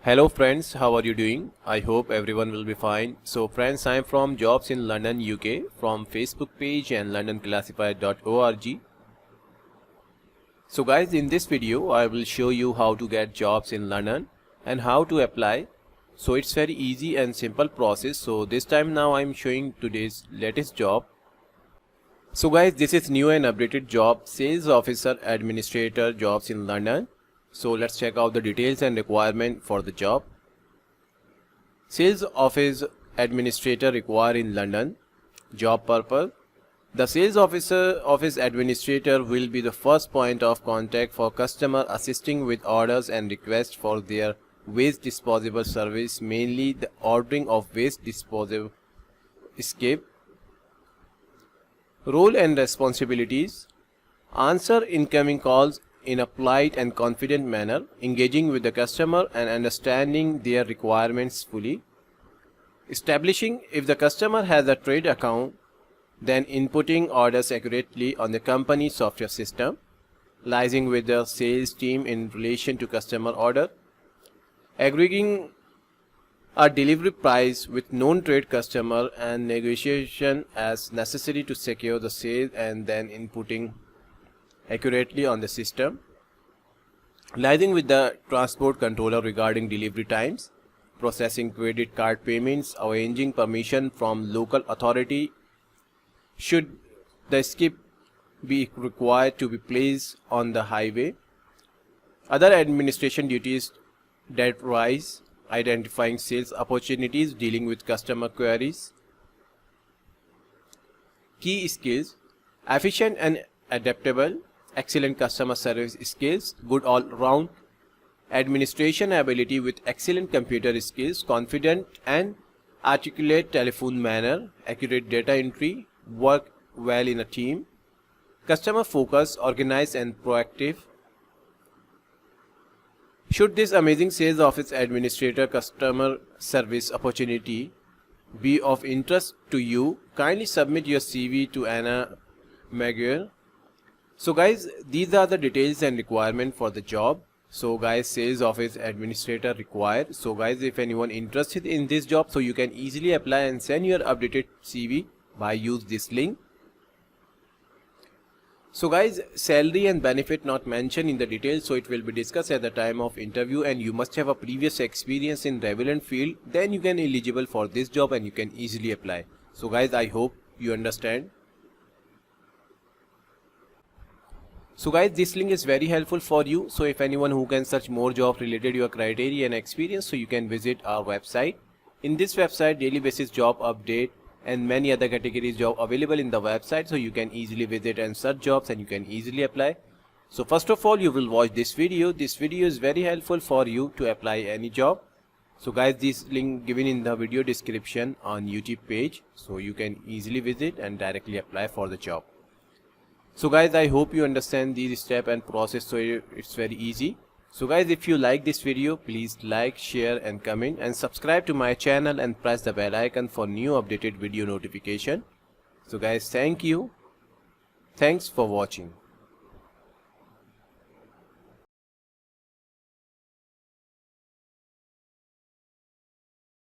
Hello friends, how are you doing? I hope everyone will be fine. So friends, I am from Jobs in London, UK from Facebook page and londonclassified.org. So guys, in this video I will show you how to get jobs in London and how to apply. So it's very easy and simple process. So this time now I am showing today's latest job. So guys, this is new and updated job, Sales Officer Administrator jobs in London. So let's check out the details and requirement for the job. Sales Office Administrator required in London. Job purpose. The Sales Office Administrator will be the first point of contact for customer, assisting with orders and requests for their waste disposal service, mainly the ordering of waste disposal escape. Role and responsibilities. Answer incoming calls in a polite and confident manner, engaging with the customer and understanding their requirements fully. Establishing if the customer has a trade account, then inputting orders accurately on the company's software system. Liaising with the sales team in relation to customer order. Agreeing a delivery price with non-trade customer and negotiation as necessary to secure the sale, and then inputting accurately on the system. Liaising with the transport controller regarding delivery times. Processing credit card payments, arranging permission from local authority should the skip be required to be placed on the highway. Other administration duties that rise. Identifying sales opportunities, dealing with customer queries. Key skills: efficient and adaptable, excellent customer service skills, good all-round administration ability with excellent computer skills, confident and articulate telephone manner, accurate data entry, work well in a team, customer focus, organized and proactive. Should this amazing sales office administrator customer service opportunity be of interest to you, kindly submit your CV to Anna Maguire. So guys, these are the details and requirement for the job. So guys, sales office administrator required. So guys, if anyone interested in this job, so you can easily apply and send your updated CV by use this link. So guys, salary and benefit not mentioned in the details, so it will be discussed at the time of interview, and you must have a previous experience in relevant field, then you can eligible for this job and you can easily apply. So guys, I hope you understand. So guys, this link is very helpful for you. So if anyone who can search more job related to your criteria and experience, so you can visit our website. In this website, daily basis job update and many other categories job available in the website, so you can easily visit and search jobs and you can easily apply. So first of all, you will watch this video. This video is very helpful for you to apply any job. So guys, this link given in the video description on YouTube page, so you can easily visit and directly apply for the job. So guys, I hope you understand these step and process, so it's very easy. So guys, if you like this video, please like, share and comment, and subscribe to my channel and press the bell icon for new updated video notification. So guys, thank you. Thanks for watching.